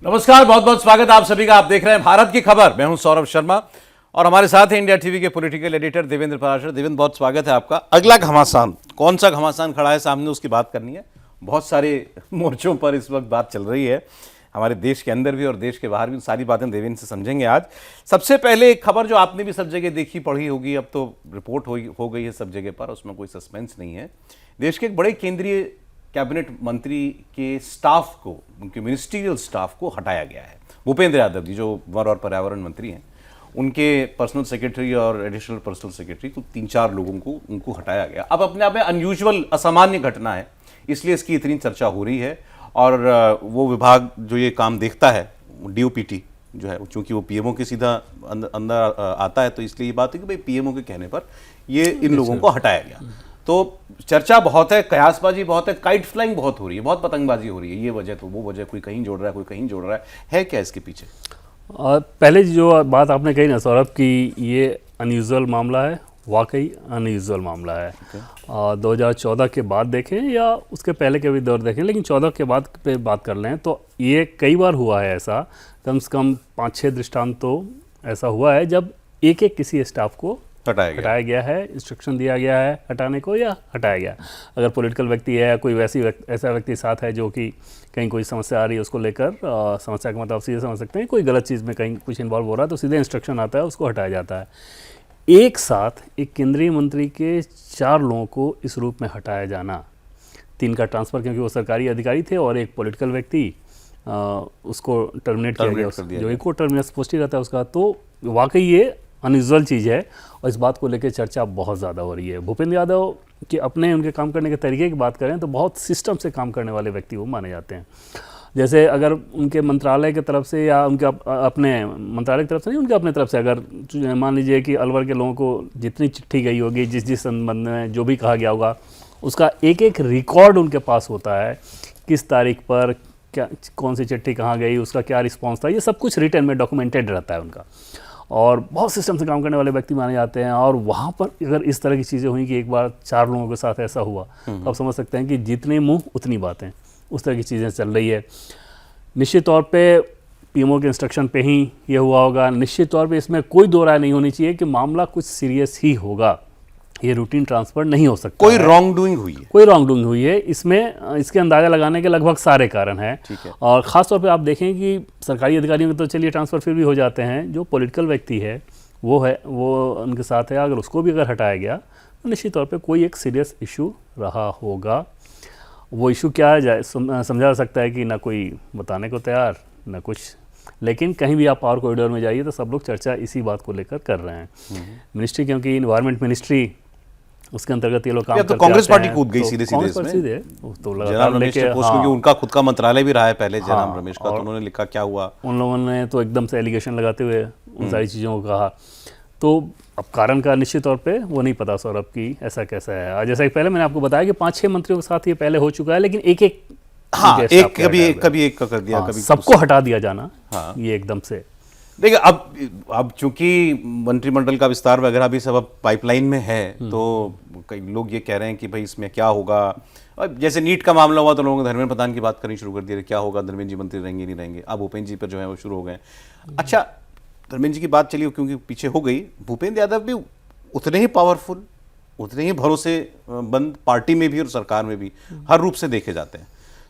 नमस्कार, बहुत बहुत स्वागत आप सभी का। आप देख रहे हैं भारत की खबर। मैं हूं सौरभ शर्मा और हमारे साथ हैं इंडिया टीवी के पॉलिटिकल एडिटर देवेंद्र पराशर। देवेंद्र, बहुत स्वागत है आपका। अगला घमासान, कौन सा घमासान खड़ा है सामने, उसकी बात करनी है। बहुत सारे मोर्चों पर इस वक्त बात चल रही है, हमारे देश के अंदर भी और देश के बाहर भी। सारी बातें देवेंद्र से समझेंगे आज। सबसे पहले एक खबर जो आपने भी सब जगह देखी पढ़ी होगी, अब तो रिपोर्ट हो गई है सब जगह पर, उसमें कोई सस्पेंस नहीं है। देश के एक बड़े केंद्रीय कैबिनेट मंत्री के स्टाफ को, उनके मिनिस्ट्रियल स्टाफ को हटाया गया है। भूपेंद्र यादव जी जो वन और पर्यावरण मंत्री हैं, उनके पर्सनल सेक्रेटरी और एडिशनल पर्सनल सेक्रेटरी, तो 3-4 लोगों को उनको हटाया गया। अब अपने आप में अनयूजुअल, असामान्य घटना है, इसलिए इसकी इतनी चर्चा हो रही है। और वो विभाग जो ये काम देखता है, DOPT जो है, चूंकि वो पीएमओ के सीधा अंदर आता है, तो इसलिए ये बात है कि भाई पीएमओ के कहने पर ये इन लोगों को हटाया गया। तो चर्चा बहुत है, कयासबाजी बहुत है, काइट फ्लाइंग बहुत हो रही है, बहुत पतंगबाजी हो रही है। ये वजह तो वो वजह, कोई कहीं जोड़ रहा है, कोई कहीं जोड़ रहा है क्या इसके पीछे? पहले जो बात आपने कही ना सौरभ कि ये अनयूजुअल मामला है, वाकई अनयूजुअल मामला है। 2014 के बाद देखें या उसके पहले के भी दौर देखें, लेकिन 14 के बाद पे बात कर लें तो ये कई बार हुआ है ऐसा। कम से कम 5-6 दृष्टांत तो ऐसा हुआ है जब एक किसी स्टाफ को हटाया गया है, इंस्ट्रक्शन दिया गया है हटाने को या हटाया गया। अगर पॉलिटिकल व्यक्ति है या कोई ऐसा व्यक्ति साथ है जो कि कहीं कोई समस्या आ रही है, उसको लेकर समस्या का मतलब आप सीधे समझ सकते हैं, कोई गलत चीज़ में कहीं कुछ इन्वॉल्व हो रहा है तो सीधे इंस्ट्रक्शन आता है, उसको हटाया जाता है। एक साथ एक केंद्रीय मंत्री के 4 लोगों को इस रूप में हटाया जाना, 3 का ट्रांसफ़र क्योंकि वो सरकारी अधिकारी थे और एक पॉलिटिकल व्यक्ति, उसको टर्मिनेट किया गया, जो इको टर्मिनेट पोस्ट ही रहता है उसका। तो वाकई ये अनयूजुअल चीज़ है और इस बात को लेकर चर्चा बहुत ज़्यादा हो रही है। भूपेंद्र यादव के उनके काम करने के तरीके की बात करें तो बहुत सिस्टम से काम करने वाले व्यक्ति वो माने जाते हैं। जैसे अगर उनके मंत्रालय की तरफ से या उनके अपने मंत्रालय की तरफ से नहीं, उनके अपने तरफ से अगर मान लीजिए कि अलवर के लोगों को जितनी चिट्ठी गई होगी, जिस संबंध में जो भी कहा गया होगा, उसका एक रिकॉर्ड उनके पास होता है। किस तारीख पर क्या, कौन सी चिट्ठी कहाँ गई, उसका क्या रिस्पॉन्स था, ये सब कुछ रिटर्न में डॉक्यूमेंटेड रहता है उनका। और बहुत सिस्टम से काम करने वाले व्यक्ति माने जाते हैं। और वहाँ पर अगर इस तरह की चीज़ें हुई कि एक बार 4 लोगों के साथ ऐसा हुआ, तो आप समझ सकते हैं कि जितने मुंह उतनी बातें, उस तरह की चीज़ें चल रही है। निश्चित तौर पे पीएमओ के इंस्ट्रक्शन पे ही ये हुआ होगा। निश्चित तौर पे इसमें कोई दो राय नहीं होनी चाहिए कि मामला कुछ सीरियस ही होगा, ये रूटीन ट्रांसफ़र नहीं हो सकता। कोई रॉन्ग डूइंग हुई है, कोई रॉन्ग डूइंग हुई है इसमें, इसके अंदाज़ा लगाने के लगभग सारे कारण हैं। और ख़ास तौर पे आप देखें कि सरकारी अधिकारियों के तो चलिए ट्रांसफ़र फिर भी हो जाते हैं, जो पॉलिटिकल व्यक्ति है वो उनके साथ है, अगर उसको भी अगर हटाया गया तो निश्चित तौर पे कोई एक सीरियस इशू रहा होगा। वो इशू क्या है समझा जा सकता है कि ना कोई बताने को तैयार ना कुछ, लेकिन कहीं भी आप पावर कॉरिडोर में जाइए तो सब लोग चर्चा इसी बात को लेकर कर रहे हैं। मिनिस्ट्री, क्योंकि इन्वायरमेंट मिनिस्ट्री, उसके अंतर्गत ये लोग काम करते हैं। तो कांग्रेस पार्टी कूद गई सीधे इसमें। तो जयराम रमेश के पोस्ट, क्योंकि उनका खुद का मंत्रालय भी रहा है पहले जयराम रमेश का, तो उन्होंने लिखा क्या हुआ, उन लोगों ने तो एकदम से एलिगेशन लगाते हुए उन सारी चीज़ों को कहा। तो अब कारण का निश्चित तौर पे वो नहीं पता सौरभ की ऐसा कैसा है। जैसा कि पहले मैंने आपको बताया कि 5-6 मंत्रियों के साथ ये पहले हो चुका है, लेकिन एक कभी एक का कर दिया, कभी सबको हटा दिया जाना, ये एकदम से। देखिए अब चूंकि मंत्रिमंडल का विस्तार वगैरह भी सब अब पाइपलाइन में है, तो कई लोग ये कह रहे हैं कि भाई इसमें क्या होगा। जैसे नीट का मामला हुआ तो लोगों ने धर्मेंद्र प्रधान की बात करनी शुरू कर दी, क्या होगा, धर्मेंद्र जी मंत्री रहेंगे नहीं रहेंगे। अब भूपेंद्र जी पर जो है वो शुरू हो गए। अच्छा, धर्मेंद्र जी की बात चली क्योंकि पीछे हो गई, भूपेंद्र यादव भी उतने ही पावरफुल, उतने ही भरोसेमंद पार्टी में भी और सरकार में भी हर रूप से देखे जाते हैं।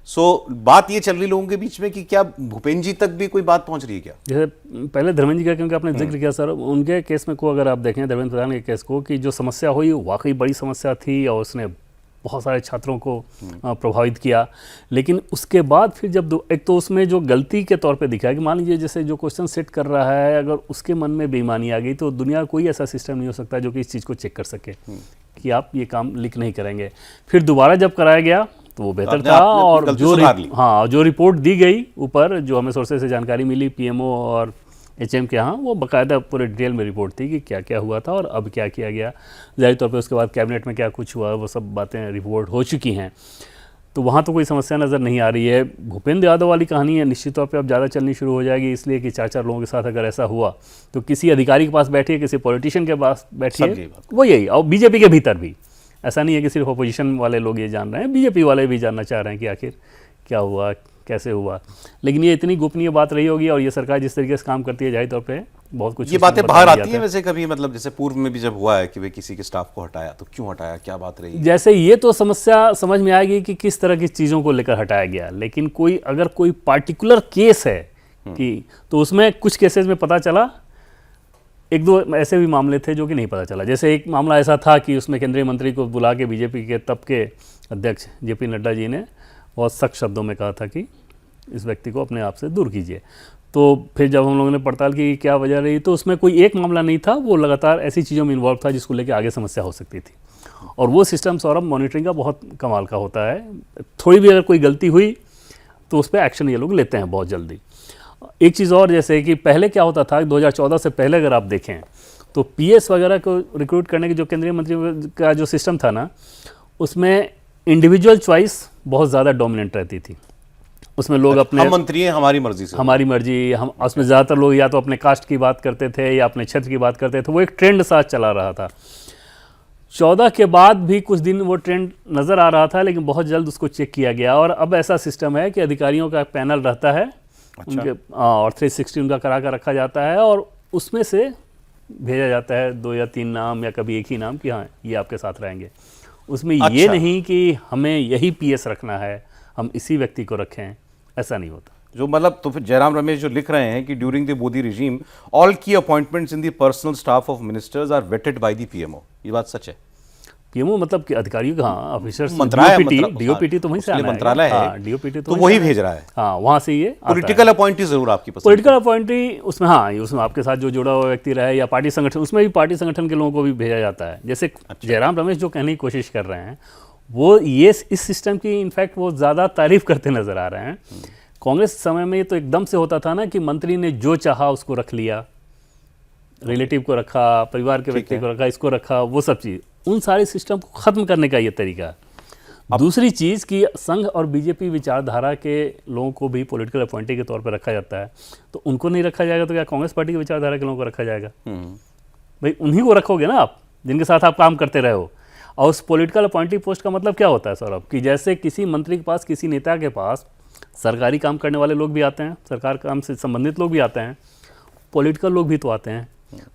बात ये चल रही लोगों के बीच में कि क्या भूपेंद्र जी तक भी कोई बात पहुंच रही है क्या? जैसे पहले धर्मेंद्र जी का, क्योंकि आपने जिक्र किया सर, उनके केस में को अगर आप देखें, धर्मेंद्र प्रधान के केस को, कि जो समस्या हुई वाकई बड़ी समस्या थी और उसने बहुत सारे छात्रों को प्रभावित किया। लेकिन उसके बाद फिर जब एक तो उसमें जो गलती के तौर पे दिखा है कि मान लीजिए जैसे जो क्वेश्चन सेट कर रहा है, अगर उसके मन में बेईमानी आ गई तो दुनिया कोई ऐसा सिस्टम नहीं हो सकता जो कि इस चीज़ को चेक कर सके कि आप ये काम लीक नहीं करेंगे। फिर दोबारा जब कराया गया तो वो बेहतर था। और जो रिपोर्ट दी गई ऊपर, जो हमें सोर्सेज से जानकारी मिली पीएमओ और HM के यहाँ, वो बाकायदा पूरे डिटेल में रिपोर्ट थी कि क्या क्या हुआ था और अब क्या किया गया। जाहिर तौर पे उसके बाद कैबिनेट में क्या कुछ हुआ, वो सब बातें रिपोर्ट हो चुकी हैं, तो वहाँ तो कोई समस्या नज़र नहीं आ रही है। भूपेंद्र यादव वाली कहानी है, निश्चित तौर पे अब ज़्यादा चलनी शुरू हो जाएगी, इसलिए कि 4-4 लोगों के साथ अगर ऐसा हुआ तो किसी अधिकारी के पास बैठिए, किसी पॉलिटिशियन के पास बैठिए, वो यही। और बीजेपी के भीतर भी ऐसा नहीं है कि सिर्फ अपोजिशन वाले लोग ये जान रहे हैं, बीजेपी वाले भी जानना चाह रहे हैं कि आखिर क्या हुआ, कैसे हुआ, लेकिन ये इतनी गोपनीय बात रही होगी और ये सरकार जिस तरीके से काम करती है जाहिर तौर पे बहुत कुछ ये बातें बाहर आती हैं वैसे कभी, मतलब जैसे पूर्व में भी जब हुआ है कि भाई किसी के स्टाफ को हटाया तो क्यों हटाया, क्या बात रही? जैसे ये तो समस्या समझ में आएगी कि किस तरह की चीज़ों को लेकर हटाया गया, लेकिन कोई अगर कोई पार्टिकुलर केस है कि तो उसमें कुछ केसेस में पता चला, एक दो ऐसे भी मामले थे जो कि नहीं पता चला। जैसे एक मामला ऐसा था कि उसमें केंद्रीय मंत्री को बुला के बीजेपी के तब के अध्यक्ष जेपी नड्डा जी ने बहुत सख्त शब्दों में कहा था कि इस व्यक्ति को अपने आप से दूर कीजिए। तो फिर जब हम लोगों ने पड़ताल की क्या वजह रही, तो उसमें कोई एक मामला नहीं था, वो लगातार ऐसी चीज़ों में इन्वॉल्व था जिसको लेकर आगे समस्या हो सकती थी। और वो सिस्टम सौरभ मॉनिटरिंग का बहुत कमाल का होता है, थोड़ी भी अगर कोई गलती हुई तो उस पर एक्शन ये लोग लेते हैं बहुत जल्दी। एक चीज़ और, जैसे कि पहले क्या होता था 2014 से पहले अगर आप देखें तो पीएस वगैरह को रिक्रूट करने की जो केंद्रीय मंत्री का जो सिस्टम था ना, उसमें इंडिविजुअल चॉइस बहुत ज़्यादा डोमिनेंट रहती थी। उसमें लोग अपने हम मंत्री हैं, हमारी मर्जी से, हमारी मर्जी, हम उसमें ज़्यादातर लोग या तो अपने कास्ट की बात करते थे या अपने क्षेत्र की बात करते थे। वो एक ट्रेंड साथ चला रहा था। 14 के बाद भी कुछ दिन वो ट्रेंड नज़र आ रहा था, लेकिन बहुत जल्द उसको चेक किया गया और अब ऐसा सिस्टम है कि अधिकारियों का पैनल रहता है। अच्छा। उनके और 360 उनका करा कर रखा जाता है और उसमें से भेजा जाता है 2 या 3 नाम या कभी एक ही नाम कि हाँ ये आपके साथ रहेंगे। उसमें ये अच्छा। नहीं कि हमें यही पीएस रखना है, हम इसी व्यक्ति को रखें, ऐसा नहीं होता। जो मतलब तो फिर जयराम रमेश जो लिख रहे हैं कि during the Modi regime all key appointments in the personal staff of ministers are vetted by the PMO, ये बात सच है? पीएमओ मतलब कि अधिकारियों का, हाँ, ऑफिसर्स, मंत्रालय, डीओपीटी तो वहीं से आना है, मंत्रालय है, डीओपीटी तो वही भेज रहा है। हाँ, वहाँ से ये पॉलिटिकल अपॉइंटी जरूर आपकी पसंद? पॉलिटिकल अपॉइंटी उसमें, हाँ, उसमें आपके साथ जो जुड़ा हुआ व्यक्ति रहे या पार्टी संगठन, उसमें भी पार्टी संगठन के लोगों को भी भेजा जाता है। जैसे जयराम रमेश जो कहने की कोशिश कर रहे हैं वो ये इस सिस्टम की इनफैक्ट वो ज़्यादा तारीफ करते नजर आ रहे हैं। कांग्रेस समय में तो एकदम से होता था ना कि मंत्री ने जो चाहा उसको रख लिया, रिलेटिव को रखा, परिवार के व्यक्ति को रखा, इसको रखा, वो सब चीज़, उन सारे सिस्टम को ख़त्म करने का ये तरीका है। दूसरी चीज़ कि संघ और बीजेपी विचारधारा के लोगों को भी पॉलिटिकल अपॉइंटी के तौर पर रखा जाता है, तो उनको नहीं रखा जाएगा तो क्या कांग्रेस पार्टी की विचारधारा के लोगों को रखा जाएगा? भाई उन्हीं को रखोगे ना आप जिनके साथ आप काम करते रहे हो। और उस पॉलिटिकल अपॉइंटी पोस्ट का मतलब क्या होता है सौरभ, कि जैसे किसी मंत्री के पास, किसी नेता के पास सरकारी काम करने वाले लोग भी आते हैं, सरकार काम से संबंधित लोग भी आते हैं, पॉलिटिकल लोग भी तो आते हैं,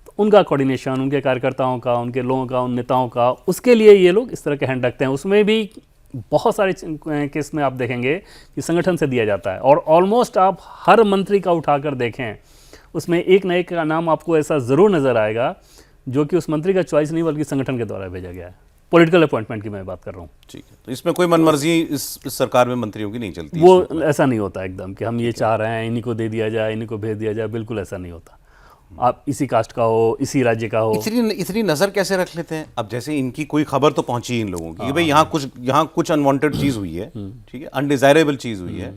तो उनका कोऑर्डिनेशन, उनके कार्यकर्ताओं का, उनके लोगों का, उन नेताओं का, उसके लिए ये लोग इस तरह के हैंड रखते हैं। उसमें भी बहुत सारे केस में आप देखेंगे कि संगठन से दिया जाता है और ऑलमोस्ट आप हर मंत्री का उठाकर देखें उसमें एक न एक का नाम आपको ऐसा ज़रूर नज़र आएगा जो कि उस मंत्री का चॉइस नहीं बल्कि संगठन के द्वारा भेजा गया है। पॉलिटिकल अपॉइंटमेंट की मैं बात कर रहा हूँ। ठीक है, तो इसमें कोई मनमर्जी इस सरकार में मंत्रियों की नहीं चलती? वो ऐसा नहीं होता एकदम कि हम ये चाह रहे हैं इन्हीं को दे दिया जाए, इन्हीं को भेज दिया जाए, बिल्कुल ऐसा नहीं होता। आप इसी कास्ट का हो, इसी राज्य का हो। इतनी नज़र कैसे रख लेते हैं? अब जैसे इनकी कोई खबर तो पहुंची इन लोगों की कि भाई यहाँ कुछ अनवांटेड चीज़ हुई है, ठीक है, अनडिजायरेबल चीज़ हुई है,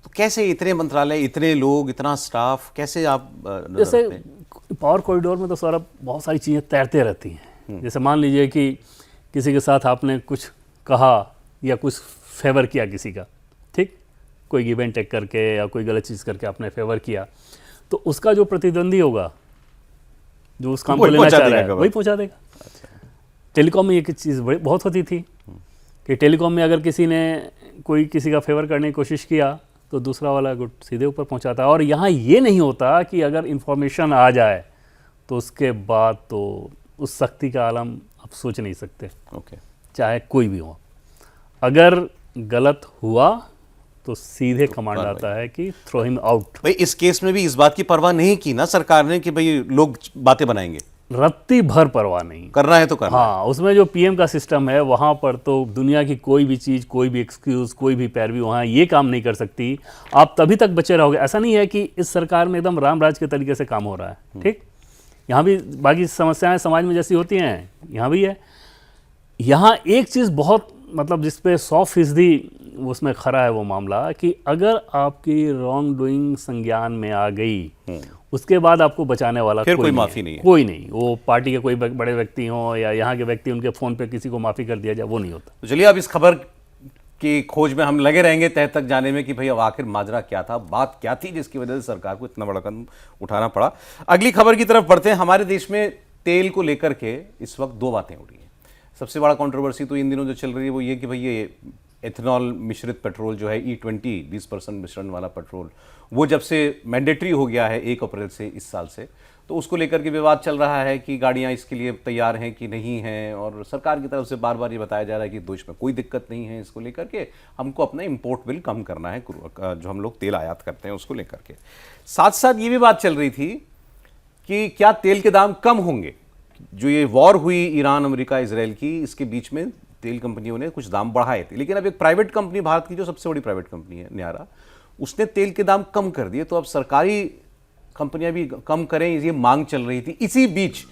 तो कैसे इतने मंत्रालय, इतने लोग, इतना स्टाफ, कैसे आप जैसे पावर कॉरिडोर में तो सौरभ बहुत सारी चीज़ें तैरते रहती हैं। जैसे मान लीजिए कि किसी के साथ आपने कुछ कहा या कुछ फेवर किया किसी का, ठीक, कोई गिव एंड टेक करके या कोई गलत चीज़ करके आपने फेवर किया, तो उसका जो प्रतिद्वंदी होगा, जो उस काम को लेना चाह रहा है, वही पहुंचा देगा। टेलीकॉम में एक चीज़ बहुत होती थी कि टेलीकॉम में अगर किसी ने कोई किसी का फेवर करने की कोशिश किया तो दूसरा वाला गुट सीधे ऊपर पहुंचाता है। और यहाँ ये नहीं होता कि अगर इंफॉर्मेशन आ जाए तो उसके बाद तो उस सख्ती का आलम आप सोच नहीं सकते। चाहे कोई भी हो, अगर गलत हुआ तो सीधे कमांड आता है कि थ्रो हिम आउट। भाई इस केस में भी इस बात की परवाह नहीं की ना सरकार ने कि भाई लोग बातें बनाएंगे, रत्ती भर परवाह नहीं, करना है तो करना। हाँ, उसमें जो पीएम का सिस्टम है वहाँ पर तो दुनिया की कोई भी चीज़, कोई भी एक्सक्यूज़, कोई भी पैरवी वहाँ ये काम नहीं कर सकती। आप तभी तक बचे रहोगे। ऐसा नहीं है कि इस सरकार में एकदम राम राज के तरीके से काम हो रहा है, ठीक, यहाँ भी बाकी समस्याएं समाज में जैसी होती हैं यहाँ भी है। यहाँ एक चीज़ बहुत मतलब जिस पे 100% उसमें खरा है वो मामला कि अगर आपकी रॉन्ग डूइंग संज्ञान में आ गई उसके बाद आपको बचाने वाला फिर कोई माफ़ी नहीं है, कोई नहीं। वो पार्टी के कोई बड़े व्यक्ति हों या यहाँ के व्यक्ति, उनके फ़ोन पे किसी को माफ़ी कर दिया जाए, वो नहीं होता। तो चलिए अब इस खबर की खोज में हम लगे रहेंगे तह तक जाने में कि भाई अब आखिर माजरा क्या था, बात क्या थी जिसकी वजह से सरकार को इतना बड़ा कदम उठाना पड़ा। अगली खबर की तरफ बढ़ते हैं। हमारे देश में तेल को लेकर के इस वक्त 2 बातें हो रही हैं। सबसे बड़ा कंट्रोवर्सी तो इन दिनों जो चल रही है वो ये कि भाई ये एथेनॉल मिश्रित पेट्रोल जो है E20 20% मिश्रण वाला पेट्रोल, वो जब से मैंडेटरी हो गया है 1 अप्रैल से इस साल से, तो उसको लेकर के विवाद चल रहा है कि गाड़ियां इसके लिए तैयार हैं कि नहीं हैं, और सरकार की तरफ से बार बार ये बताया जा रहा है कि देश में कोई दिक्कत नहीं है इसको लेकर के, हमको अपना इंपोर्ट बिल कम करना है, जो हम लोग तेल आयात करते हैं उसको लेकर के। साथ साथ ये भी बात चल रही थी कि क्या तेल के दाम कम होंगे। जो ये वॉर हुई ईरान अमेरिका इसराइल की, इसके बीच में तेल कंपनियों ने कुछ दाम बढ़ाए थे, लेकिन अब एक प्राइवेट कंपनी, भारत की जो सबसे बड़ी प्राइवेट कंपनी है न्यारा, उसने तेल के दाम कम कर दिए। तो अब सरकारी कंपनियां भी कम करें, ये मांग चल रही थी। इसी बीच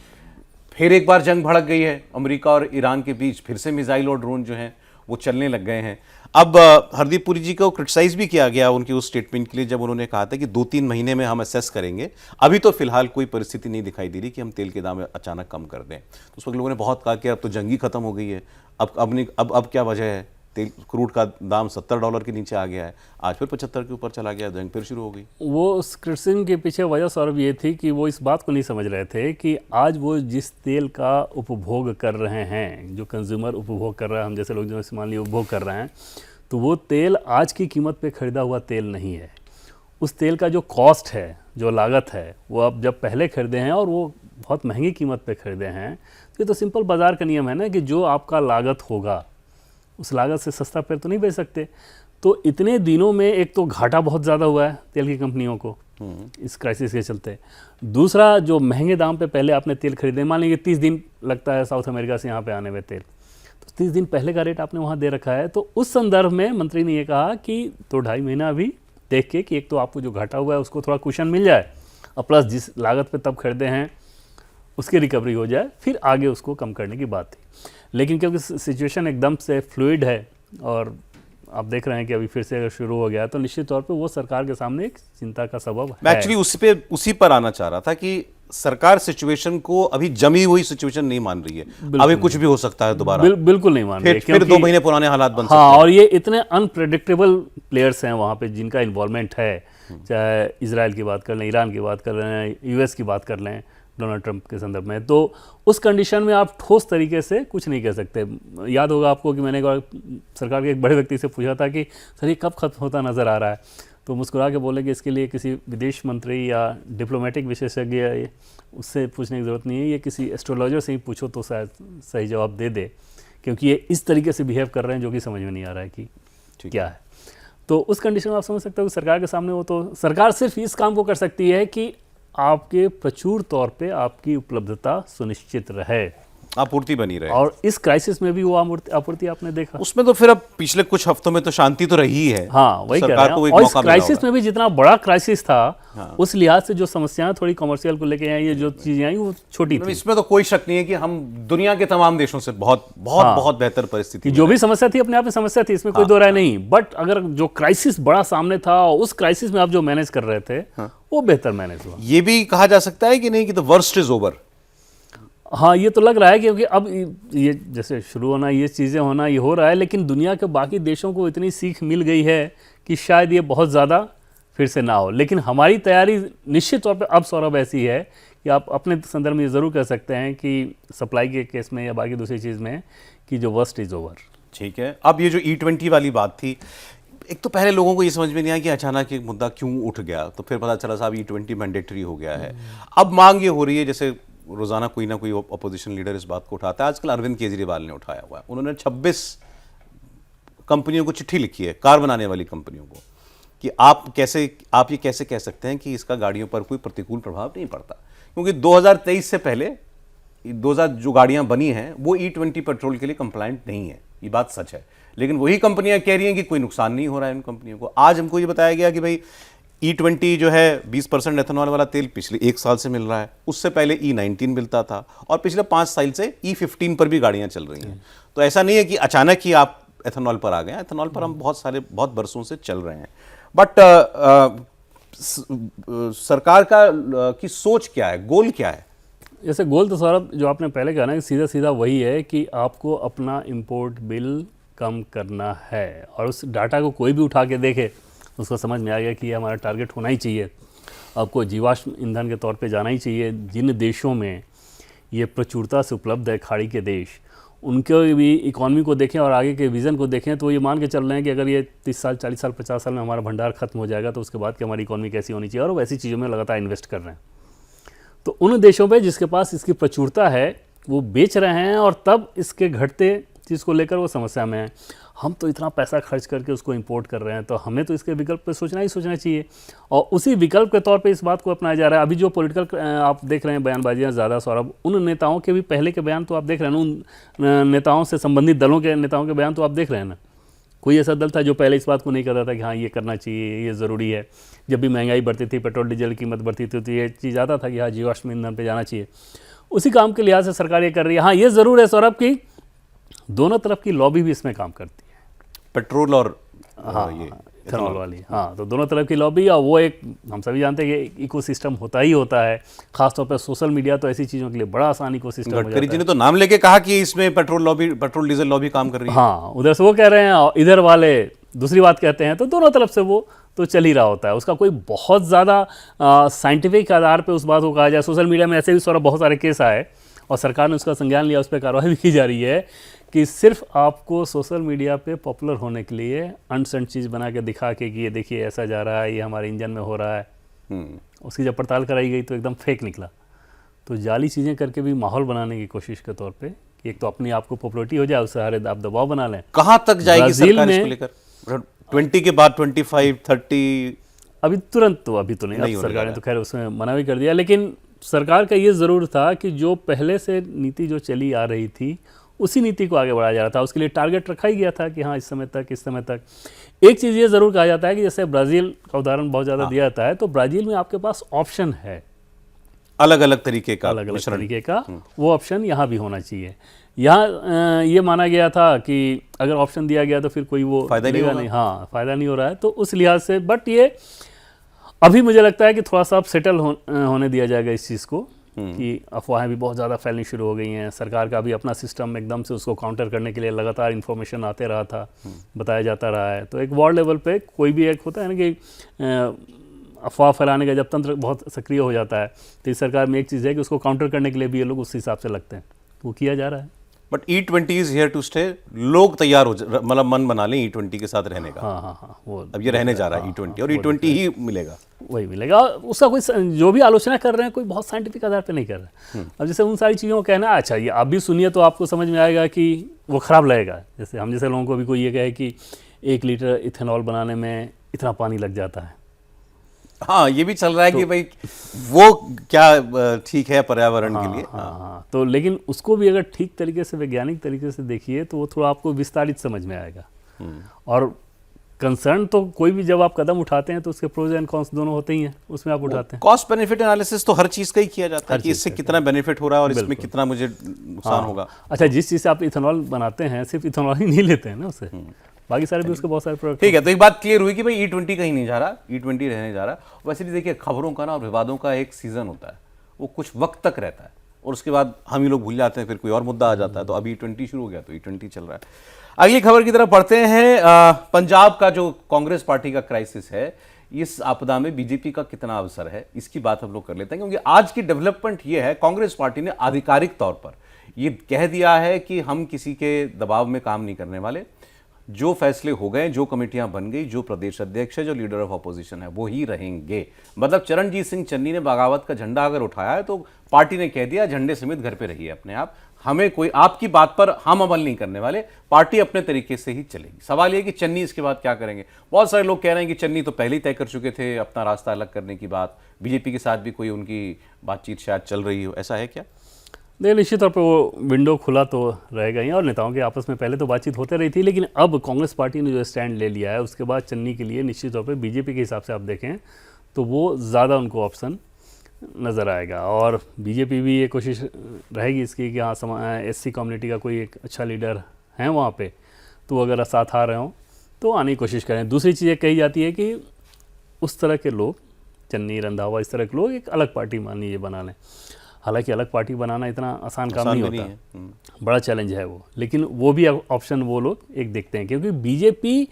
फिर एक बार जंग भड़क गई है अमेरिका और ईरान के बीच, फिर से मिसाइल और ड्रोन जो हैं वो चलने लग गए हैं। अब हरदीप पुरी जी को क्रिटिसाइज भी किया गया उनके उस स्टेटमेंट के लिए, जब उन्होंने कहा था कि 2-3 महीने में हम असेस करेंगे, अभी तो फिलहाल कोई परिस्थिति नहीं दिखाई दे रही कि हम तेल के दाम अचानक कम कर दें। तो उस वक्त लोगों ने बहुत कहा कि अब तो जंग ही खत्म हो गई है, अब क्या वजह है, तेल क्रूड का दाम $70 के नीचे आ गया है, आज फिर 75 के ऊपर चला गया, जंग फिर शुरू हो गई। वो उस क्रिटिसिज्म के पीछे वजह सौरभ ये थी कि वो इस बात को नहीं समझ रहे थे कि आज वो जिस तेल का उपभोग कर रहे हैं, जो कंज्यूमर उपभोग कर रहा है, हम जैसे लोग जो मान लीजिए उपभोग कर रहे हैं, तो वो तेल आज की कीमत पे खरीदा हुआ तेल नहीं है। उस तेल का जो कॉस्ट है, जो लागत है, वो आप जब पहले खरीदे हैं और वो बहुत महंगी कीमत पे खरीदे हैं, तो ये तो सिंपल बाज़ार का नियम है ना कि जो आपका लागत होगा उस लागत से सस्ता फिर तो नहीं बेच सकते। तो इतने दिनों में एक तो घाटा बहुत ज़्यादा हुआ है तेल की कंपनियों को इस क्राइसिस के चलते। दूसरा, जो महंगे दाम पे पहले आपने तेल खरीदे, मान लीजिए 30 दिन लगता है साउथ अमेरिका से यहाँ पे आने में तेल, तो 30 दिन पहले का रेट आपने वहाँ दे रखा है। तो उस संदर्भ में मंत्री ने ये कहा कि 2-2.5 महीना अभी देख के कि एक तो आपको जो घाटा हुआ है उसको थोड़ा कुशन मिल जाए, और प्लस जिस लागत पे तब खरीदे हैं उसकी रिकवरी हो जाए, फिर आगे उसको कम करने की बात थी। लेकिन क्योंकि सिचुएशन एकदम से फ्लूइड है और आप देख रहे हैं कि अभी फिर से अगर शुरू हो गया, तो निश्चित तौर पे वो सरकार के सामने एक चिंता का सबब मैं है। एक्चुअली उसी पर आना चाह रहा था कि सरकार सिचुएशन को अभी जमी हुई सिचुएशन नहीं मान रही है, अभी कुछ भी हो सकता है दोबारा। बिल्कुल नहीं मान रही, फिर 2 महीने पुराने हालात बन सकते हाँ, हैं। और ये इतने अनप्रेडिक्टेबल प्लेयर्स हैं वहाँ पे जिनका इन्वॉल्वमेंट है, चाहे इजराइल की बात कर लें, ईरान की बात कर लें, यूएस की बात कर लें डोनाल्ड ट्रंप के संदर्भ में, तो उस कंडीशन में आप ठोस तरीके से कुछ नहीं कह सकते। याद होगा आपको कि मैंने सरकार के एक बड़े व्यक्ति से पूछा था कि सर ये कब खत्म होता नज़र आ रहा है, तो मुस्कुरा के बोले कि इसके लिए किसी विदेश मंत्री या डिप्लोमेटिक विशेषज्ञ उससे पूछने की ज़रूरत नहीं है, ये किसी एस्ट्रोलॉजर से ही पूछो तो शायद सही जवाब दे दे, क्योंकि ये इस तरीके से बिहेव कर रहे हैं जो कि समझ में नहीं आ रहा है कि क्या है। तो उस कंडीशन में आप समझ सकते हो कि सरकार के सामने वो तो सरकार सिर्फ इस काम को कर सकती है कि आपके प्रचुर तौर पे आपकी उपलब्धता सुनिश्चित रहे, आपूर्ति बनी रहे। और इस क्राइसिस में भी वो आपूर्ति आपने देखा उसमें तो फिर अब पिछले कुछ हफ्तों में तो शांति तो रही है। हाँ, वही कह रहे हैं। और इस क्राइसिस में भी जितना बड़ा क्राइसिस था, उस लिहाज से जो समस्याएं थोड़ी कमर्शियल को लेके आई, ये जो चीजें आई वो छोटी थी। इसमें तो कोई शक नहीं है कि हम दुनिया के तमाम देशों से बहुत बहुत बहुत बेहतर परिस्थिति, जो भी समस्या थी अपने आप में समस्या थी, इसमें कोई दो राय नहीं, बट अगर जो क्राइसिस बड़ा सामने था, उस क्राइसिस में आप जो मैनेज कर रहे थे वो बेहतर मैनेज हुआ। ये भी कहा जा सकता है कि नहीं कि द वर्स्ट इज ओवर। हाँ, ये तो लग रहा है, क्योंकि अब ये जैसे शुरू होना, ये चीज़ें होना, ये हो रहा है, लेकिन दुनिया के बाकी देशों को इतनी सीख मिल गई है कि शायद ये बहुत ज़्यादा फिर से ना हो। लेकिन हमारी तैयारी निश्चित तौर पे अब सौरभ ऐसी है कि आप अपने संदर्भ में ये ज़रूर कह सकते हैं कि सप्लाई के केस में या बाकी दूसरी चीज़ में कि जो वर्स्ट इज़ ओवर। ठीक है, अब ये जो E20 वाली बात थी, एक तो पहले लोगों को ये समझ में नहीं आया कि अचानक एक मुद्दा क्यों उठ गया, तो फिर पता चला साहब E20 मैंडेटरी हो गया है। अब मांग ये हो रही है, जैसे रोजाना कोई ना कोई अपोजिशन लीडर इस बात को उठाता है, आजकल अरविंद केजरीवाल ने उठाया हुआ है। उन्होंने 26 कंपनियों को चिट्ठी लिखी है, कार बनाने वाली कंपनियों को, कि आप ये कैसे कह सकते हैं कि इसका गाड़ियों पर कोई प्रतिकूल प्रभाव नहीं पड़ता, क्योंकि 2023 से पहले 2000 जो गाड़ियां बनी हैं वो E20 पेट्रोल के लिए कंप्लायंट नहीं है, ये बात सच है। लेकिन वही कंपनियां कह रही हैं कि कोई नुकसान नहीं हो रहा है उन कंपनियों को। आज हमको ये बताया गया कि भाई E20 जो है 20% एथेनॉल वाला तेल पिछले 1 साल से मिल रहा है, उससे पहले E19 मिलता था, और पिछले 5 साल से E15 पर भी गाड़ियां चल रही हैं। तो ऐसा नहीं है कि अचानक ही आप एथेनॉल पर आ गए, एथेनॉल पर हम बहुत बरसों से चल रहे हैं। बट सरकार की सोच क्या है, गोल क्या है? जैसे गोल तो सौरभ जो आपने पहले कहा ना कि सीधा सीधा वही है कि आपको अपना इंपोर्ट बिल कम करना है, और उस डाटा को कोई भी उठा के देखे उसको समझ में आ गया कि ये हमारा टारगेट होना ही चाहिए। आपको जीवाश्म ईंधन के तौर पे जाना ही चाहिए। जिन देशों में ये प्रचुरता से उपलब्ध है, खाड़ी के देश, उनके भी इकॉनमी को देखें और आगे के विज़न को देखें, तो ये मान के चल रहे हैं कि अगर ये 30 साल 40 साल 50 साल में हमारा भंडार खत्म हो जाएगा तो उसके बाद की हमारी इकॉनमी कैसी होनी चाहिए, और वो ऐसी चीज़ों में लगातार इन्वेस्ट कर रहे हैं। तो उन देशों पे जिसके पास इसकी प्रचुरता है वो बेच रहे हैं, और तब इसके घटते चीज़ को लेकर वो समस्या में है। हम तो इतना पैसा खर्च करके उसको इंपोर्ट कर रहे हैं, तो हमें तो इसके विकल्प पे सोचना चाहिए, और उसी विकल्प के तौर पे इस बात को अपनाया जा रहा है। अभी जो पॉलिटिकल आप देख रहे हैं बयानबाजियाँ ज़्यादा, सौरभ, उन नेताओं के भी पहले के बयान तो आप देख रहे हैं ना, उन नेताओं से संबंधित दलों के नेताओं के बयान तो आप देख रहे हैं ना। कोई ऐसा दल था जो पहले इस बात को नहीं कर रहा था कि हाँ ये करना चाहिए, ये ज़रूरी है। जब भी महंगाई बढ़ती थी, पेट्रोल डीजल की कीमत बढ़ती थी, तो ये चीज़ आता था कि हाँ जीवाश्म ईंधन पे जाना चाहिए। उसी काम के लिहाज से सरकार ये कर रही है। हाँ ये ज़रूर है सौरभ कि दोनों तरफ की लॉबी भी इसमें काम करती है, पेट्रोल और हाँ ये इथेनॉल वाली। हाँ, तो दोनों तरफ की लॉबी, और वो एक हम सभी जानते हैं कि इकोसिस्टम होता ही होता है। खासतौर पर सोशल मीडिया तो ऐसी चीज़ों के लिए बड़ा आसान इकोसिस्टम हो जाता गडकरी है। जी ने तो नाम लेके कहा कि इसमें पेट्रोल डीजल लॉबी काम कर रही है। हाँ, उधर से वो कह रहे हैं और इधर वाले दूसरी बात कहते हैं, तो दोनों तरफ से वो तो चल ही रहा होता है। उसका कोई बहुत ज़्यादा साइंटिफिक आधार पे उस बात को कहा जाए। सोशल मीडिया में ऐसे भी सौरभ बहुत सारे केस आए और सरकार ने उसका संज्ञान लिया, उस पर कार्रवाई भी की जा रही है कि सिर्फ आपको सोशल मीडिया पे पॉपुलर होने के लिए अनसंट चीज़ बना के दिखा के कि ये देखिए ऐसा जा रहा है, ये हमारे इंजन में हो रहा है। उसकी जब पड़ताल कराई गई तो एकदम फेक निकला। तो जाली चीज़ें करके भी माहौल बनाने की कोशिश के तौर पे कि एक तो अपनी आपको पॉपुलरिटी हो जाए, उससे सारे आप दबाव बना लें। कहाँ तक जाएगी ब्राज़ील सरकार इसको में लेकर? 20 के बाद 25, 30 अभी तुरंत तो अभी तो नहीं, अब सरकार ने तो खैर उसमें मना भी कर दिया। लेकिन सरकार का ये ज़रूर था कि जो पहले से नीति जो चली आ रही थी उसी नीति को आगे बढ़ाया जा रहा था। उसके लिए टारगेट रखा ही गया था कि हाँ इस समय तक। एक चीज़ ये ज़रूर कहा जाता है कि जैसे ब्राज़ील का उदाहरण बहुत ज़्यादा दिया जाता है, तो ब्राज़ील में आपके पास ऑप्शन है अलग अलग तरीके का, वो ऑप्शन यहाँ भी होना चाहिए। यहाँ ये माना गया था कि अगर ऑप्शन दिया गया तो फिर कोई वो फायदा नहीं, हाँ फायदा नहीं हो रहा है, तो उस लिहाज से। बट ये अभी मुझे लगता है कि थोड़ा सा अब सेटल होने दिया जाएगा इस चीज़ को, कि अफवाहें भी बहुत ज़्यादा फैलनी शुरू हो गई हैं। सरकार का भी अपना सिस्टम एकदम से उसको काउंटर करने के लिए लगातार इन्फॉर्मेशन आते रहा था, बताया जाता रहा है। तो एक वार्ड लेवल पे कोई भी एक होता है ना कि अफवाह फैलाने का जब तंत्र बहुत सक्रिय हो जाता है, तो इस सरकार में एक चीज़ है कि उसको काउंटर करने के लिए भी ये लोग उस हिसाब से लगते हैं, वो किया जा रहा है। But E20 is here to stay. लोग तैयार हो, मतलब मन बना लें E20 के साथ रहने का। हाँ वो अब ये रहने जा रहा है E20, और E20 ही मिलेगा, वही मिलेगा। उसका कोई जो भी आलोचना कर रहे हैं कोई बहुत साइंटिफिक आधार पे नहीं कर रहे हैं। अब जैसे उन सारी चीज़ों को कहना, अच्छा ये आप भी सुनिए तो आपको समझ में आएगा कि वो ख़राब लगेगा। जैसे हम जैसे लोगों को भी कोई ये कहे कि 1 लीटर इथेनॉल बनाने में इतना पानी लग जाता है। हाँ ये भी चल रहा है कि भाई वो क्या ठीक है पर्यावरण के लिए। हाँ, तो लेकिन उसको भी अगर ठीक तरीके से, वैज्ञानिक तरीके से देखिए तो वो थोड़ा आपको विस्तारित समझ में आएगा। और कंसर्न तो कोई भी जब आप कदम उठाते हैं तो उसके प्रोज एंड कॉन्स दोनों होते ही हैं, उसमें आप उठाते हैं। कॉस्ट बेनिफिट एनालिसिस तो हर चीज़ का ही किया जाता है कि इससे कितना बेनिफिट हो रहा है और इसमें कितना मुझे नुकसान होगा। अच्छा, जिस चीज़ से आप इथेनॉल बनाते हैं सिर्फ इथेनॉल ही नहीं लेते हैं ना उससे, बाकी सारे भी उसके बहुत सारे प्रोडक्ट। ठीक है, तो एक बात क्लियर हुई कि भाई E20 कहीं नहीं जा रहा, E20 रहने जा रहा। वैसे भी देखिए खबरों का ना और विवादों का एक सीजन होता है, वो कुछ वक्त तक रहता है और उसके बाद हम ही लोग भूल जाते हैं, फिर कोई और मुद्दा आ जाता है। तो अभी E20 शुरू हो गया तो E20 चल रहा है। अगली खबर की तरफ बढ़ते हैं। पंजाब का जो कांग्रेस पार्टी का क्राइसिस है, इस आपदा में बीजेपी का कितना अवसर है, इसकी बात हम लोग कर लेते हैं। क्योंकि आज की डेवलपमेंट ये है, कांग्रेस पार्टी ने आधिकारिक तौर पर ये कह दिया है कि हम किसी के दबाव में काम नहीं करने वाले। जो फैसले हो गए, जो कमेटियां बन गई, जो प्रदेश अध्यक्ष है, जो लीडर ऑफ अपोजिशन है, वो ही रहेंगे। मतलब चरणजीत सिंह चन्नी ने बगावत का झंडा अगर उठाया है तो पार्टी ने कह दिया झंडे समेत घर पे रहिए अपने आप, हमें कोई आपकी बात पर हम अमल नहीं करने वाले, पार्टी अपने तरीके से ही चलेगी। सवाल ये कि चन्नी इसके बाद क्या करेंगे। बहुत सारे लोग कह रहे हैं कि चन्नी तो पहले ही तय कर चुके थे अपना रास्ता अलग करने की बात, बीजेपी के साथ भी कोई उनकी बातचीत शायद चल रही हो, ऐसा है क्या? नहीं, निश्चित तौर पर वो विंडो खुला तो रहेगा ही, और नेताओं के आपस में पहले तो बातचीत होते रही थी, लेकिन अब कांग्रेस पार्टी ने जो स्टैंड ले लिया है उसके बाद चन्नी के लिए निश्चित तौर पे बीजेपी के हिसाब से आप देखें तो वो ज़्यादा उनको ऑप्शन नज़र आएगा। और बीजेपी भी ये कोशिश रहेगी इसकी कि हाँ SC कम्युनिटी का कोई एक अच्छा लीडर है वहाँ पे, तो अगर साथ आ रहे हों तो आने की कोशिश करें। दूसरी चीज़ कही जाती है कि उस तरह के लोग, चन्नी रंधावा इस तरह के लोग एक अलग पार्टी मान लीजिए बना लें। हालांकि अलग पार्टी बनाना इतना आसान काम नहीं होता, बड़ा चैलेंज है वो, लेकिन वो भी ऑप्शन वो लोग एक देखते हैं, क्योंकि बीजेपी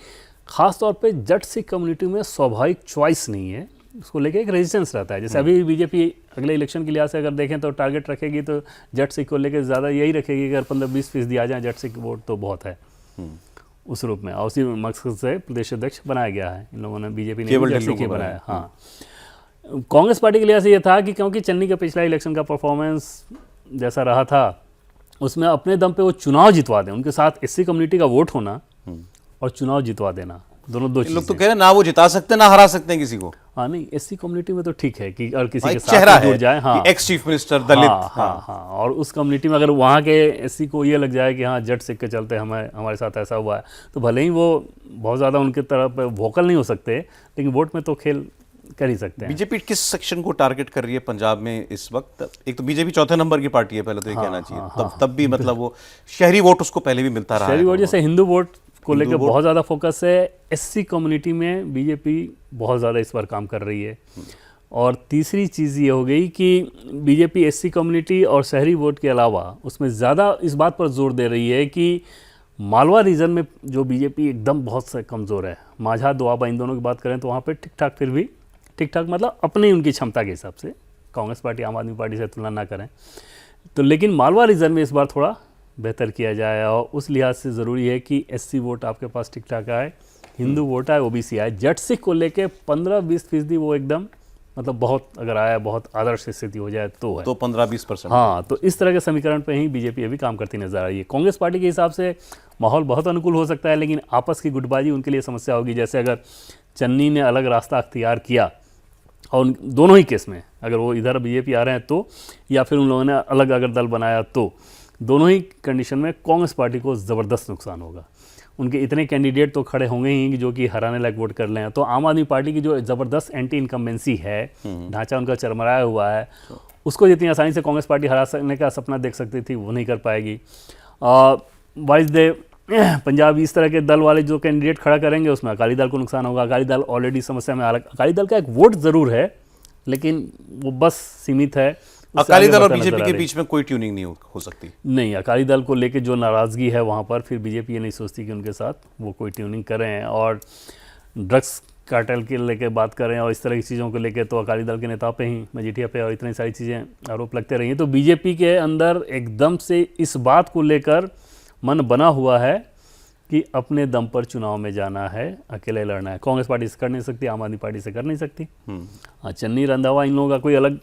खास तौर पे जट सिख कम्युनिटी में स्वाभाविक चॉइस नहीं है। उसको लेके एक रेजिस्टेंस रहता है। जैसे अभी बीजेपी अगले इलेक्शन के लिहाज से अगर देखें तो टारगेट रखेगी तो जट सिख को लेकर ज़्यादा यही रखेगी, अगर 15-20% आ जाए जट सिख वोट तो बहुत है उस रूप में, और उसी मकसद से प्रदेश अध्यक्ष बनाया गया है इन लोगों ने, बीजेपी ने जट सिख ही बनाया। हाँ, कांग्रेस पार्टी के लिहाज से ये था कि क्योंकि चन्नी का पिछला इलेक्शन का परफॉर्मेंस जैसा रहा था, उसमें अपने दम पे वो चुनाव जितवा दें, उनके साथ एससी कम्युनिटी का वोट होना और चुनाव जितवा देना, दोनों दो चीज़। लोग तो कह रहे हैं ना वो जिता सकते हैं ना हरा सकते हैं किसी को। हाँ नहीं, एससी कम्युनिटी में तो ठीक है कि अगर किसी के चेहरा साथ जुड़ जाए, हाँ, एक्स चीफ मिनिस्टर दलित, हाँ, और उस कम्युनिटी में अगर वहाँ के एससी को ये लग जाए कि हाँ जट सिख के चलते हमारे साथ ऐसा हुआ है, तो भले ही वो बहुत ज़्यादा उनके तरफ वोकल नहीं हो सकते, लेकिन वोट में तो खेल कर ही सकते हैं। बीजेपी किस सेक्शन को टारगेट कर रही है पंजाब में इस वक्त? एक तो बीजेपी चौथे नंबर की पार्टी है, पहले तो ये कहना चाहिए, तब भी मतलब वो शहरी वोट उसको पहले भी मिलता रहा है। शहरी वोट जैसे हिंदू वोट को लेकर बहुत ज़्यादा फोकस है, एससी कम्युनिटी में बीजेपी बहुत ज़्यादा इस बार काम कर रही है। और तीसरी चीज़ ये हो गई कि बीजेपी एससी कम्युनिटी और शहरी वोट के अलावा उसमें ज़्यादा इस बात पर जोर दे रही है कि मालवा रीजन में जो बीजेपी एकदम बहुत से कमज़ोर है, माझा दोआबा इन दोनों की बात करें तो वहाँ पे ठीक ठाक, फिर भी ठीक ठाक मतलब अपनी उनकी क्षमता के हिसाब से, कांग्रेस पार्टी आम आदमी पार्टी से तुलना ना करें तो, लेकिन मालवा रीजन में इस बार थोड़ा बेहतर किया जाए और उस लिहाज से ज़रूरी है कि एससी वोट आपके पास ठीक ठाक आए, हिंदू वोट आए, ओबीसी आए। जट सिख को लेके 15-20% वो एकदम मतलब बहुत अगर आया, बहुत आदर्श स्थिति हो जाए तो है, तो 15-20%। हाँ, तो इस तरह के समीकरण पे ही बीजेपी अभी काम करती नजर आ रही है। कांग्रेस पार्टी के हिसाब से माहौल बहुत अनुकूल हो सकता है, लेकिन आपस की गुटबाजी उनके लिए समस्या होगी। जैसे अगर चन्नी ने अलग रास्ता अख्तियार किया और दोनों ही केस में अगर वो इधर बीजेपी आ रहे हैं तो, या फिर उन लोगों ने अलग अगर दल बनाया तो, दोनों ही कंडीशन में कांग्रेस पार्टी को ज़बरदस्त नुकसान होगा। उनके इतने कैंडिडेट तो खड़े होंगे ही जो कि हराने लायक वोट कर लें, तो आम आदमी पार्टी की जो ज़बरदस्त एंटी इनकम्बेंसी है, ढांचा उनका चरमराया हुआ है, उसको जितनी आसानी से कांग्रेस पार्टी हरा सकने का सपना देख सकती थी वो नहीं कर पाएगी। वाइस दे पंजाब इस तरह के दल वाले जो कैंडिडेट खड़ा करेंगे उसमें अकाली दल को नुकसान होगा। अकाली दल ऑलरेडी समस्या में, अकाली दल का एक वोट ज़रूर है लेकिन वो बस सीमित है। अकाली दल और बीजेपी के बीच में कोई ट्यूनिंग नहीं हो सकती? नहीं, अकाली दल को लेके जो नाराज़गी है वहाँ पर फिर बीजेपी ये नहीं सोचती कि उनके साथ वो कोई ट्यूनिंग करें। और ड्रग्स कार्टेल के लेके बात करें और इस तरह की चीज़ों को लेके तो अकाली दल के नेता पे ही, मजीठिया पे और इतनी सारी चीज़ें आरोप लगते रही हैं। तो बीजेपी के अंदर एकदम से इस बात को लेकर मन बना हुआ है कि अपने दम पर चुनाव में जाना है, अकेले लड़ना है। कांग्रेस पार्टी से कर नहीं सकती, आम आदमी पार्टी से कर नहीं सकती। चन्नी रंधावा इन लोगों का कोई अलग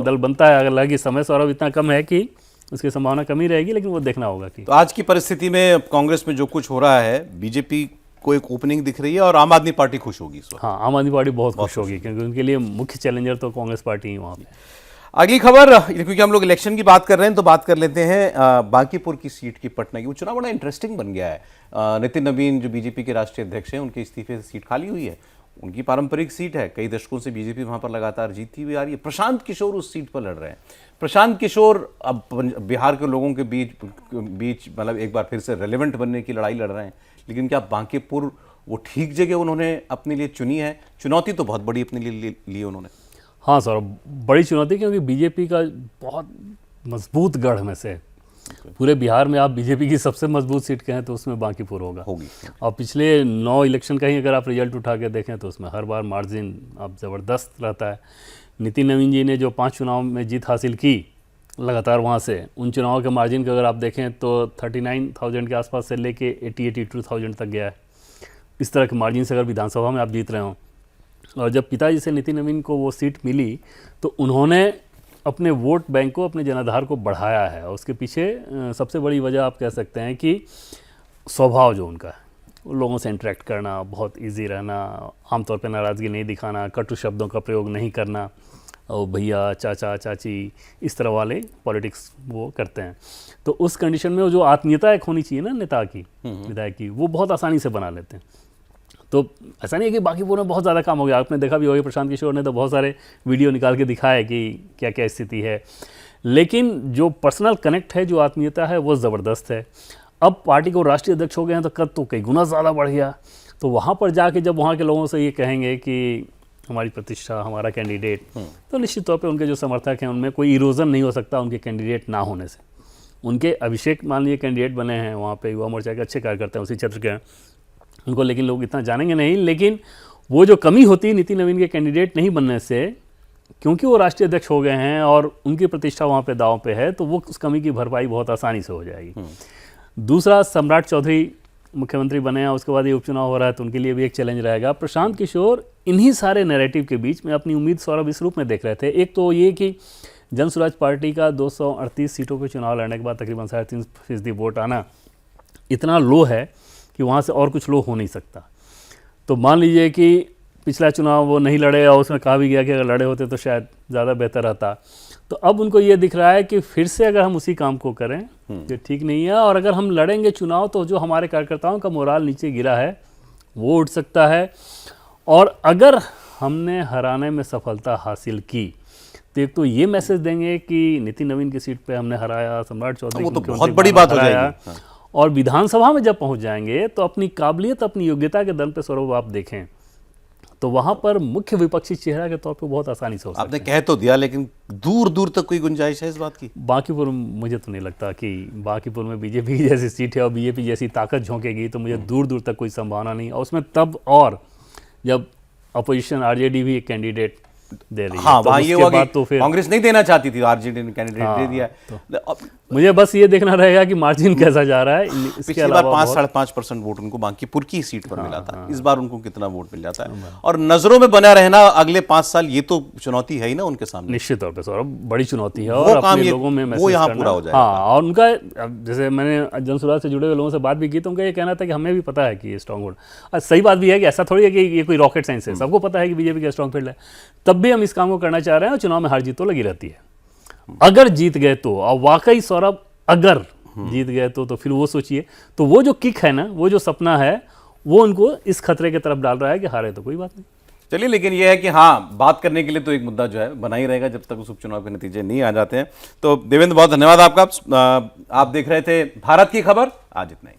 दल बनता है, अगर लगे समय सौरभ इतना कम है कि उसकी संभावना कमी रहेगी, लेकिन वो देखना होगा कि। तो आज की परिस्थिति में कांग्रेस में जो कुछ हो रहा है, बीजेपी को एक ओपनिंग दिख रही है और आम आदमी पार्टी खुश होगी इस वक्त। हाँ, आम आदमी पार्टी बहुत खुश होगी क्योंकि उनके लिए मुख्य चैलेंजर तो कांग्रेस पार्टी ही वहाँ पे। अगली खबर, क्योंकि हम लोग इलेक्शन की बात कर रहे हैं तो बात कर लेते हैं बांकीपुर की सीट की, पटना की। वो चुनाव बड़ा इंटरेस्टिंग बन गया है। नितिन नवीन जो बीजेपी के राष्ट्रीय अध्यक्ष हैं, उनके इस्तीफे से सीट खाली हुई है। उनकी पारंपरिक सीट है, कई दशकों से बीजेपी वहां पर लगातार जीतती हुई आ रही है। प्रशांत किशोर उस सीट पर लड़ रहे हैं। प्रशांत किशोर अब बिहार के लोगों के बीच मतलब एक बार फिर से रेलेवेंट बनने की लड़ाई लड़ रहे हैं, लेकिन क्या बांकीपुर वो ठीक जगह उन्होंने अपने लिए चुनी है? चुनौती तो बहुत बड़ी अपने लिए ली उन्होंने। हाँ सर, बड़ी चुनौती, क्योंकि बीजेपी का बहुत मजबूत गढ़ में से पूरे बिहार में आप बीजेपी की सबसे मजबूत सीट कहें तो उसमें बांकीपुर होगी। और पिछले 9 इलेक्शन का ही अगर आप रिजल्ट उठा के देखें तो उसमें हर बार मार्जिन अब ज़बरदस्त रहता है। नितिन नवीन जी ने जो 5 चुनाव में जीत हासिल की लगातार, वहाँ से उन चुनाव के मार्जिन का अगर आप देखें तो 39,000 के आसपास से लेके 82,000 तक गया है। इस तरह के मार्जिन से अगर विधानसभा में आप जीत रहे हों, और जब पिताजी से नितिन नवीन को वो सीट मिली तो उन्होंने अपने वोट बैंक को, अपने जनाधार को बढ़ाया है। और उसके पीछे सबसे बड़ी वजह आप कह सकते हैं कि स्वभाव जो उनका है, लोगों से इंटरेक्ट करना, बहुत इजी रहना, आमतौर पे नाराज़गी नहीं दिखाना, कटु शब्दों का प्रयोग नहीं करना, और भैया चाचा चाची इस तरह वाले पॉलिटिक्स वो करते हैं। तो उस कंडीशन में वो जो आत्मीयता एक होनी चाहिए ना नेता की, विधायक की, वो बहुत आसानी से बना लेते हैं। तो ऐसा नहीं है कि बांकीपुर में बहुत ज़्यादा काम हो गया। आपने देखा भी होगा प्रशांत किशोर ने तो बहुत सारे वीडियो निकाल के दिखाया कि क्या क्या स्थिति है, लेकिन जो पर्सनल कनेक्ट है, जो आत्मीयता है, वो ज़बरदस्त है। अब पार्टी को राष्ट्रीय अध्यक्ष हो गए हैं तो कद तो कई गुना ज़्यादा बढ़ गया। तो वहाँ पर जाके जब वहाँ के लोगों से ये कहेंगे कि हमारी प्रतिष्ठा, हमारा कैंडिडेट, तो निश्चित तौर पे उनके जो समर्थक हैं उनमें कोई इरोजन नहीं हो सकता उनके कैंडिडेट ना होने से। उनके अभिषेक मान लीजिए कैंडिडेट बने हैं वहाँ पे, युवा मोर्चा के अच्छे कार्यकर्ता हैं उसी क्षेत्र के हैं, उनको लेकिन लोग इतना जानेंगे नहीं, लेकिन वो जो कमी होती है नितिन नवीन के कैंडिडेट नहीं बनने से, क्योंकि वो राष्ट्रीय अध्यक्ष हो गए हैं और उनकी प्रतिष्ठा वहाँ पे दांव पे है, तो वो उस कमी की भरपाई बहुत आसानी से हो जाएगी। दूसरा, सम्राट चौधरी मुख्यमंत्री बने हैं, उसके बाद ये उपचुनाव हो रहा है, तो उनके लिए भी एक चैलेंज रहेगा। प्रशांत किशोर इन्हीं सारे नैरेटिव के बीच में अपनी उम्मीद सौरभ इस रूप में देख रहे थे। एक तो ये कि जन स्वराज पार्टी का 238 सीटों पे चुनाव लड़ने के बाद तकरीबन 3.5% वोट आना इतना लो है कि वहाँ से और कुछ लो हो नहीं सकता। तो मान लीजिए कि पिछला चुनाव वो नहीं लड़े और उसमें कहा भी गया कि अगर लड़े होते तो शायद ज़्यादा बेहतर रहता। तो अब उनको ये दिख रहा है कि फिर से अगर हम उसी काम को करें ये ठीक नहीं है, और अगर हम लड़ेंगे चुनाव तो जो हमारे कार्यकर्ताओं का मोराल नीचे गिरा है वो उठ सकता है। और अगर हमने हराने में सफलता हासिल की तो एक तो ये मैसेज देंगे कि नितिन नवीन की सीट पे हमने हराया, सम्राट चौधरी वो तो को बहुत बड़ी बात हो जाएगी। और विधानसभा में जब पहुंच जाएंगे तो अपनी काबिलियत, अपनी योग्यता के दम पे सौरभ आप देखें तो वहां पर मुख्य विपक्षी चेहरा के तौर पे बहुत आसानी से हो सकता है। आपने कह तो दिया, लेकिन दूर दूर तक कोई गुंजाइश है इस बात की? बांकीपुर मुझे तो नहीं लगता कि बांकीपुर में बीजेपी की जैसी सीट है और बीजेपी जैसी ताकत झोंकेगी, तो मुझे दूर दूर तक कोई संभावना नहीं। और उसमें तब और जब अपोजिशन आरजेडी भी एक कैंडिडेट दे रही है, हाँ, तो वहाँ ये उसके हुआ बाद कि तो फिर कांग्रेस नहीं देना चाहती थी, आरजेडी ने कैंडिडेट दे दिया। अब मुझे बस ये देखना रहेगा कि मार्जिन कैसा जा रहा है। इसके पिछली बार अलावा 5-5.5% वोट उनको बांकीपुर की सीट पर मिला था। इस बार उनको कितना वोट मिल जाता है? और नजरों में बना रहना अगले 5 साल, ये तो चुनौती है ही ना उनके सामने। निश्चित तौर पे सौरभ बड़ी चुनौती है। वो और काम अपने ये- लोगों में वो मैसेज यहाँ करना, पूरा हो जाएगा। हाँ, और उनका अब जैसे मैंने जन स्वराज से जुड़े हुए लोगों से बात भी की तो उनका ये कहना था कि हमें भी पता है कि ये स्ट्रॉन्ग होल्ड, सही बात भी है कि ऐसा थोड़ी है कि ये कोई रॉकेट साइंस है, सबको पता है कि बीजेपी का स्ट्रॉन्ग फील्ड है, तब भी हम इस काम को करना चाह रहे हैं और चुनाव में हार जीत तो लगी रहती है। अगर जीत गए तो, और वाकई सौरभ अगर जीत गए तो फिर वो सोचिए, तो वो जो किक है ना, वो जो सपना है, वो उनको इस खतरे की तरफ डाल रहा है कि हारे तो कोई बात नहीं। चलिए, लेकिन यह है कि हाँ, बात करने के लिए तो एक मुद्दा जो है बना ही रहेगा जब तक उस उपचुनाव के नतीजे नहीं आ जाते हैं। तो देवेंद्र, बहुत धन्यवाद आपका। आप देख रहे थे भारत की खबर, आज इतना ही।